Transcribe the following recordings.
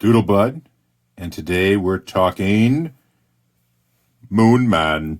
Doodlebud, and today we're talking Moonman.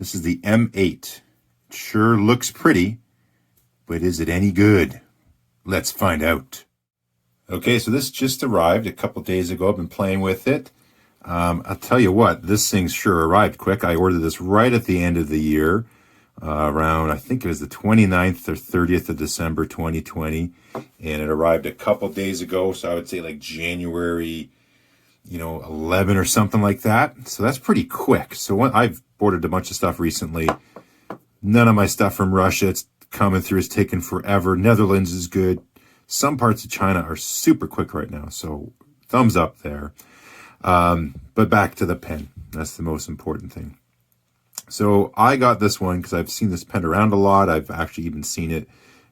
This is the M8. It sure looks pretty, but is it any good? Let's find out. Okay, so this just arrived a couple days ago. I've been playing with it. I'll tell you what, this thing's sure arrived quick. I ordered this right at the end of the year, around, I think it was the 29th or 30th of December 2020, and it arrived a couple days ago, so I would say like January 11 or something like that. So that's pretty quick. So I've ordered a bunch of stuff recently. None of my stuff from Russia, it's coming through, is taking forever. Netherlands is good. Some parts of China are super quick right now. So thumbs up there. But back to the pen. That's the most important thing. So I got this one because I've seen this pen around a lot. I've actually even seen it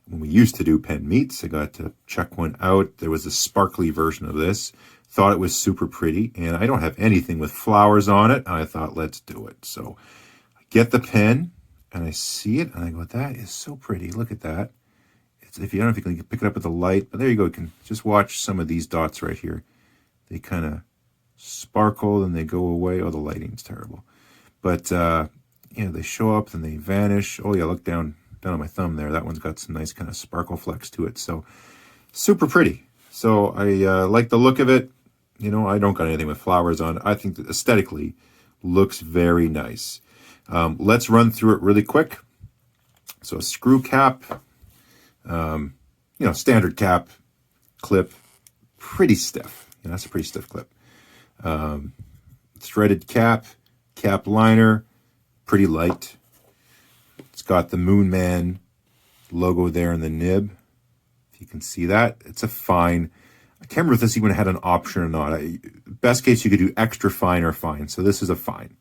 when we used to do pen meets. I got to check one out. There was a sparkly version of this. Thought it was super pretty, and I don't have anything with flowers on it. And I thought, let's do it. So I get the pen, and I see it, and I go, that is so pretty. Look at that. I don't know if you can pick it up with the light, but there you go. You can just watch some of these dots right here. They kind of sparkle, and they go away. Oh, the lighting's terrible. But, they show up, then they vanish. Oh, yeah, look down on my thumb there. That one's got some nice kind of sparkle flecks to it. So super pretty. So I like the look of it. I don't got anything with flowers on it. I think that aesthetically looks very nice. Let's run through it really quick. So a screw cap, standard cap, clip, pretty stiff. That's a pretty stiff clip. Threaded cap liner, pretty light. It's got the Moonman logo there in the nib. If you can see that, it's a fine. I can't remember if this even had an option or not. Best case, you could do extra fine or fine. So this is a fine.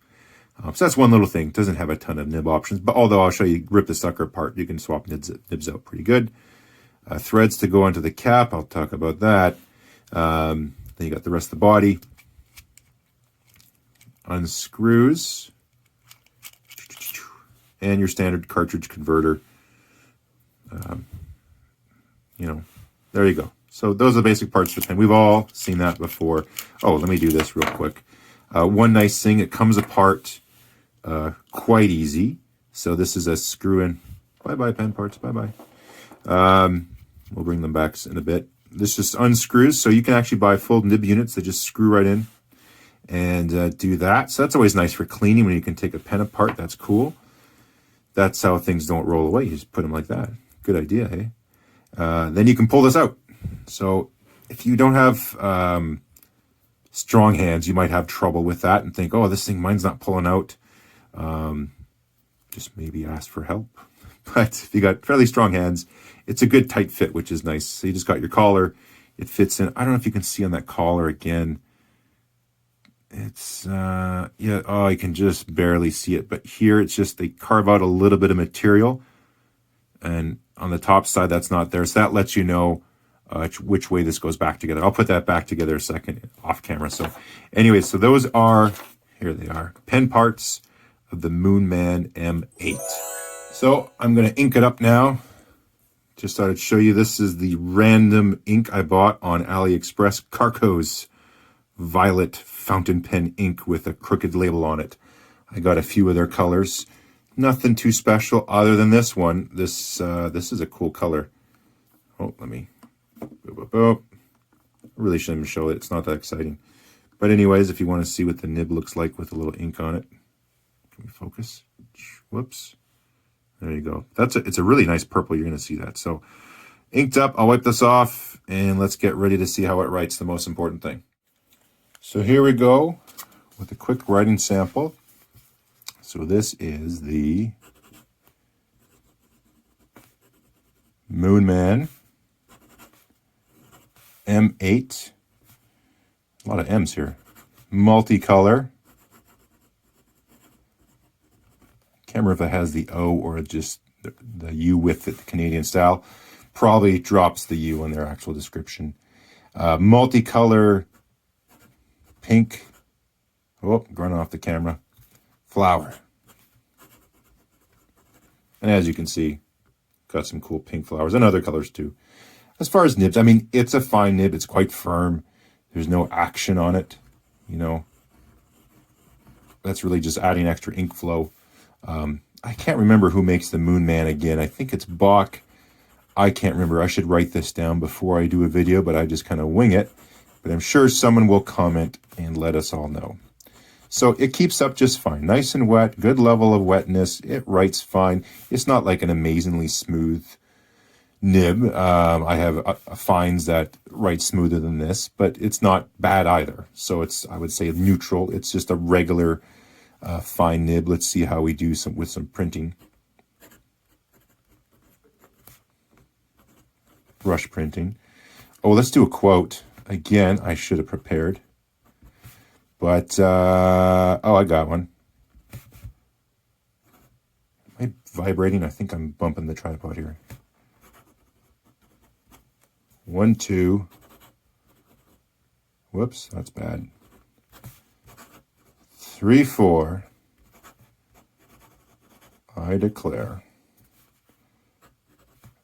So that's one little thing. Doesn't have a ton of nib options, but although I'll show you, rip the sucker apart, you can swap nibs out pretty good. Threads to go onto the cap. I'll talk about that. Then you got the rest of the body. Unscrews. And your standard cartridge converter. There you go. So those are the basic parts of the pen. We've all seen that before. Oh, let me do this real quick. One nice thing, it comes apart quite easy. So this is a screw in. Bye-bye, pen parts. Bye-bye. We'll bring them back in a bit. This just unscrews, so you can actually buy full nib units that just screw right in and do that. So that's always nice for cleaning when you can take a pen apart. That's cool. That's how things don't roll away. You just put them like that. Good idea, hey? Then you can pull this out. So if you don't have strong hands, you might have trouble with that and think, oh, this thing, mine's not pulling out. Just maybe ask for help. But if you got fairly strong hands, it's a good tight fit, which is nice. So you just got your collar. It fits in. I don't know if you can see on that collar again. It's, you can just barely see it. But here it's just, they carve out a little bit of material. And on the top side, that's not there. So that lets you know which way this goes back together. I'll put that back together a second off camera. So anyway, so those are, here they are, pen parts of the Moonman M8. So I'm going to ink it up now. Just thought I'd show you. This is the random ink I bought on AliExpress. Carco's Violet fountain pen ink with a crooked label on it. I got a few of their colors. Nothing too special other than this one. This is a cool color. Oh, let me... I really shouldn't even show it. It's not that exciting. But anyways, if you want to see what the nib looks like with a little ink on it. Can we focus? Whoops. There you go. It's a really nice purple. You're going to see that. So inked up. I'll wipe this off and let's get ready to see how it writes, the most important thing. So here we go with a quick writing sample. So this is the Moonman M8. A lot of M's here. Multicolor. Can't remember if it has the O or just the U with it, the Canadian style. Probably drops the U in their actual description. Multicolor pink. Oh, running off the camera. Flower. And as you can see, got some cool pink flowers and other colors too. As far as nibs, I mean, it's a fine nib. It's quite firm. There's no action on it, you know. That's really just adding extra ink flow. I can't remember who makes the Moonman again. I think it's Bach. I can't remember. I should write this down before I do a video, but I just kind of wing it. But I'm sure someone will comment and let us all know. So it keeps up just fine. Nice and wet, good level of wetness. It writes fine. It's not like an amazingly smooth nib. I have fines that write smoother than this, but it's not bad either. So it's, I would say, neutral. It's just a regular fine nib. Let's see how we do with some printing. Brush printing. Oh, let's do a quote. Again, I should have prepared. But, oh, I got one. Am I vibrating? I think I'm bumping the tripod here. 1, 2. Whoops, that's bad. 3, 4. I declare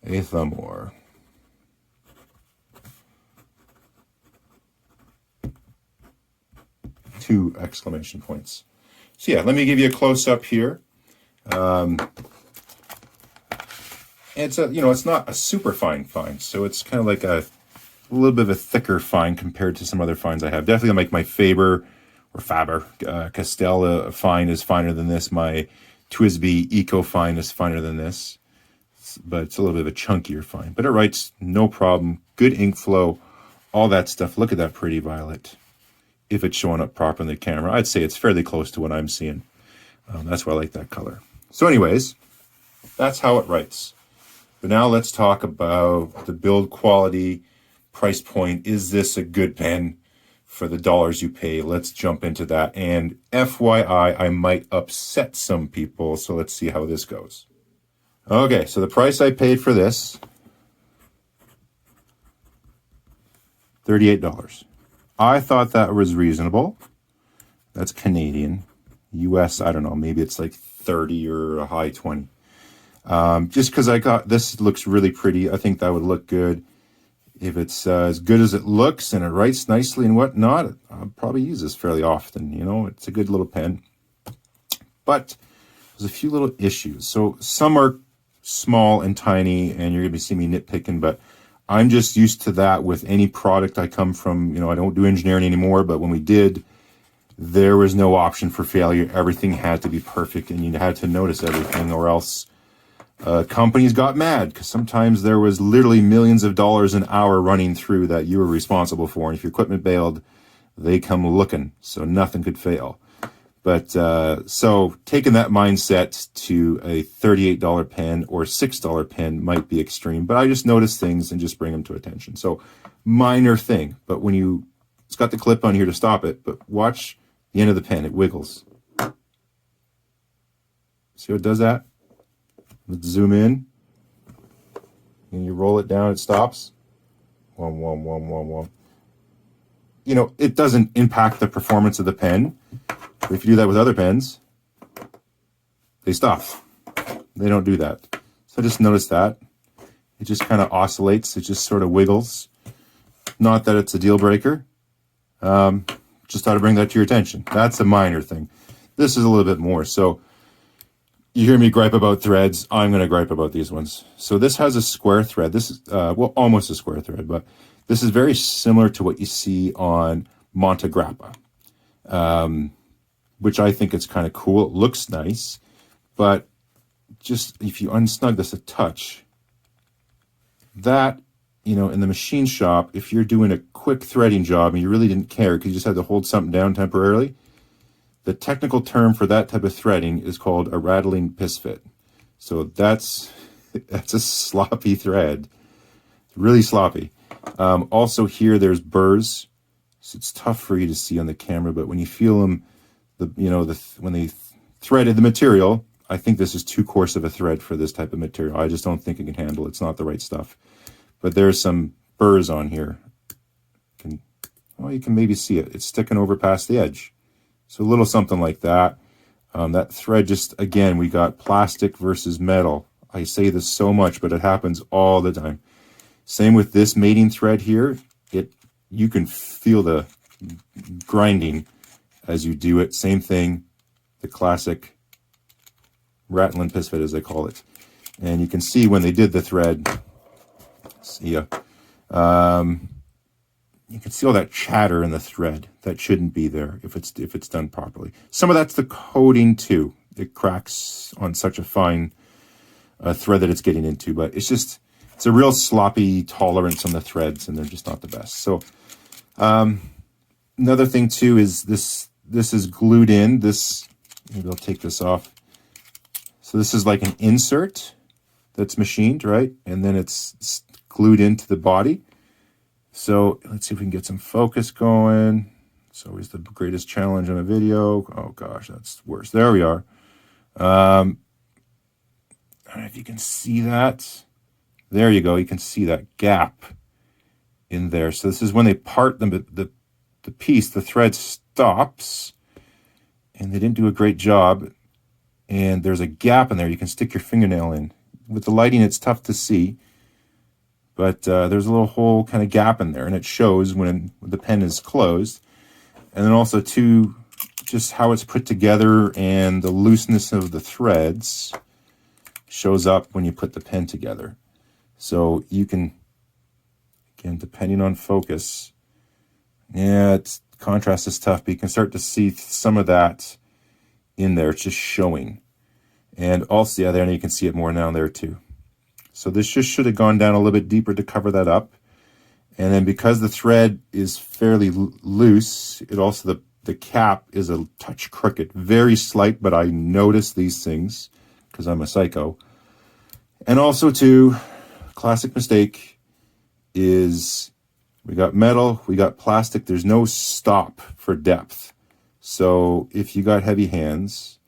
a Thumor. 2 exclamation points. So yeah, let me give you a close-up here. It's a, you know, it's not a super fine fine, so it's kind of like a little bit of a thicker fine compared to some other fines I have. Definitely like my Faber Castell fine is finer than this. My TWSBI Eco fine is finer than this, but it's a little bit of a chunkier fine. But it writes no problem, good ink flow, all that stuff. Look at that pretty violet. If it's showing up properly in the camera, I'd say it's fairly close to what I'm seeing. That's why I like that color. So anyways, that's how it writes. But now let's talk about the build quality, price point. Is this a good pen for the dollars you pay? Let's jump into that. And FYI, I might upset some people, so let's see how this goes. Okay, so the price I paid for this, $38. I thought that was reasonable. That's Canadian. US, I don't know, maybe it's like 30 or a high 20. Just because I got, this looks really pretty. I think that would look good. If it's as good as it looks and it writes nicely and whatnot, I'll probably use this fairly often. You know, it's a good little pen. But there's a few little issues. So some are small and tiny, and you're going to be seeing me nitpicking, but I'm just used to that with any product I come from. You know, I don't do engineering anymore, but when we did, there was no option for failure. Everything had to be perfect, and you had to notice everything, or else companies got mad, because sometimes there was literally millions of dollars an hour running through that you were responsible for, and if your equipment bailed, they come looking, so nothing could fail. But so taking that mindset to a $38 pen or $6 pen might be extreme, but I just notice things and just bring them to attention. So minor thing, but when you, it's got the clip on here to stop it, but watch the end of the pen, it wiggles. See how it does that? Let's zoom in. And you roll it down, it stops. Wom, wom, wom, wom, wom. You know, it doesn't impact the performance of the pen. But if you do that with other pens, they stop. They don't do that. So just notice that. It just kind of oscillates. It just sort of wiggles. Not that it's a deal breaker. Just thought to bring that to your attention. That's a minor thing. This is a little bit more. So you hear me gripe about threads. I'm going to gripe about these ones. So this has a square thread. This is, well, almost a square thread, but this is very similar to what you see on Montegrappa, which I think it's kind of cool. It looks nice, but just if you unsnug this a touch, that, you know, in the machine shop, if you're doing a quick threading job and you really didn't care because you just had to hold something down temporarily, the technical term for that type of threading is called a rattling pisfit. So that's a sloppy thread, really sloppy. Also here, there's burrs. So it's tough for you to see on the camera, but when you feel them, when they threaded the material, I think this is too coarse of a thread for this type of material. I just don't think it can handle it. It's not the right stuff. But there's some burrs on here. You can maybe see it. It's sticking over past the edge. So a little something like that. That thread just, again, we got plastic versus metal. I say this so much, but it happens all the time. Same with this mating thread here. It you can feel the grinding as you do it. Same thing, the classic rattling pivot, as they call it. And you can see when they did the thread, see ya, you can see all that chatter in the thread that shouldn't be there if it's done properly. Some of that's the coating too. It cracks on such a fine thread that it's getting into, but it's a real sloppy tolerance on the threads, and they're just not the best. So another thing too is this is glued in. Maybe I'll take this off. So this is like an insert that's machined, right? And then it's glued into the body. So let's see if we can get some focus going. It's always the greatest challenge on a video. Oh gosh, that's worse. There we are. I don't know if you can see that. There you go. You can see that gap in there. So this is when they part the piece, the thread stops, and they didn't do a great job. And there's a gap in there. You can stick your fingernail in. With the lighting, it's tough to see. But there's a little hole kind of gap in there, and it shows when the pen is closed. And then also, too, just how it's put together and the looseness of the threads shows up when you put the pen together. So you can, again, depending on focus, contrast is tough, but you can start to see some of that in there. It's just showing. And also, yeah, there, and you can see it more now there, too. So this just should have gone down a little bit deeper to cover that up. And then because the thread is fairly loose, it also, the cap is a touch crooked. Very slight, but I notice these things because I'm a psycho. And also, too, classic mistake is we got metal, we got plastic. There's no stop for depth. So if you got heavy hands,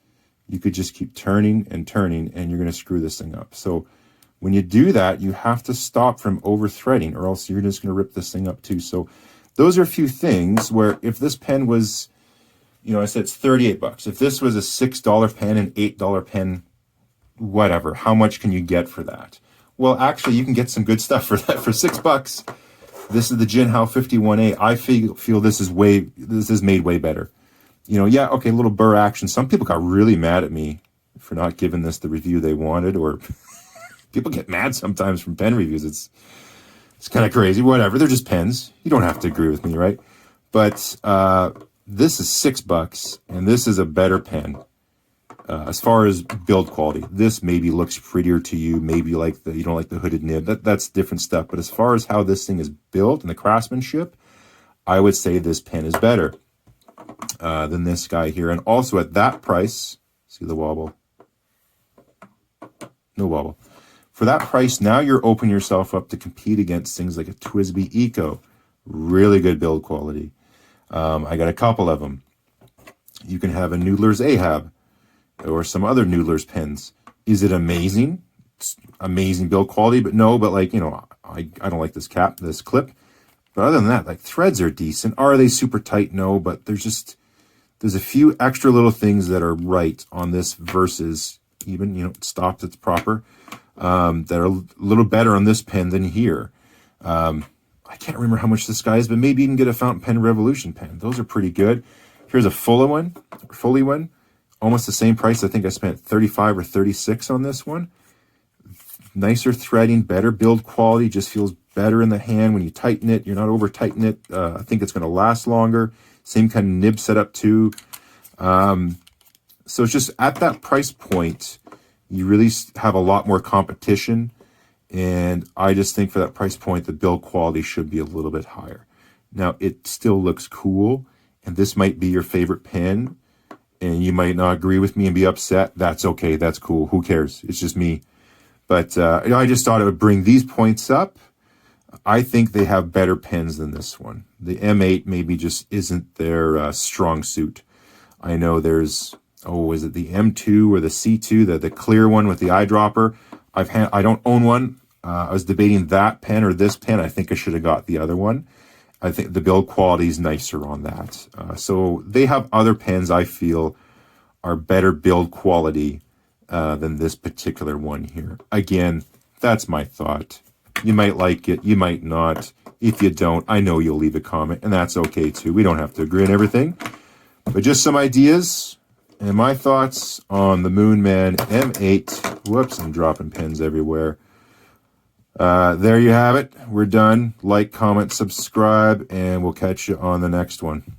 you could just keep turning and turning, and you're going to screw this thing up. So when you do that, you have to stop from over threading, or else you're just going to rip this thing up too. So those are a few things where if this pen was, I said it's $38. If this was a $6 pen, an $8 pen, whatever, how much can you get for that? Well, actually, you can get some good stuff for that for $6. This is the Jinhao 51A. I feel this is made way better. Okay, a little burr action. Some people got really mad at me for not giving this the review they wanted, or people get mad sometimes from pen reviews. It's kind of crazy. Whatever. They're just pens. You don't have to agree with me, right? But this is $6, and this is a better pen. As far as build quality, this maybe looks prettier to you. Maybe you don't like the hooded nib. That's different stuff. But as far as how this thing is built and the craftsmanship, I would say this pen is better than this guy here. And also at that price, see the wobble? No wobble. For that price, now you're opening yourself up to compete against things like a TWSBI Eco. Really good build quality. I got a couple of them. You can have a Noodler's Ahab or some other Noodler's pens. Is it amazing? It's amazing build quality, but no, but I don't like this clip. But other than that, threads are decent. Are they super tight? No, but there's a few extra little things that are right on this versus even, it stops, it's proper. That are a little better on this pen than here. I can't remember how much this guy is, but maybe you can get a Fountain Pen Revolution pen. Those are pretty good. Here's a fully one, almost the same price. I think I spent $35 or $36 on this one. Nicer threading, better build quality, just feels better in the hand when you tighten it. You're not over tighten it. I think it's going to last longer. Same kind of nib setup too. So it's just at that price point, you really have a lot more competition. And I just think for that price point, the build quality should be a little bit higher. Now, it still looks cool, and this might be your favorite pen, and you might not agree with me and be upset. That's okay. That's cool. Who cares? It's just me. But I just thought it would bring these points up. I think they have better pens than this one. The M8 maybe just isn't their strong suit. I know there's, is it the M2 or the C2, the clear one with the eyedropper? I don't own one. I was debating that pen or this pen. I think I should have got the other one. I think the build quality is nicer on that. So they have other pens I feel are better build quality than this particular one here. Again, that's my thought. You might like it, you might not. If you don't, I know you'll leave a comment, and that's okay too. We don't have to agree on everything. But just some ideas and my thoughts on the Moonman M8. Whoops, I'm dropping pins everywhere. There you have it. We're done. Like, comment, subscribe, and we'll catch you on the next one.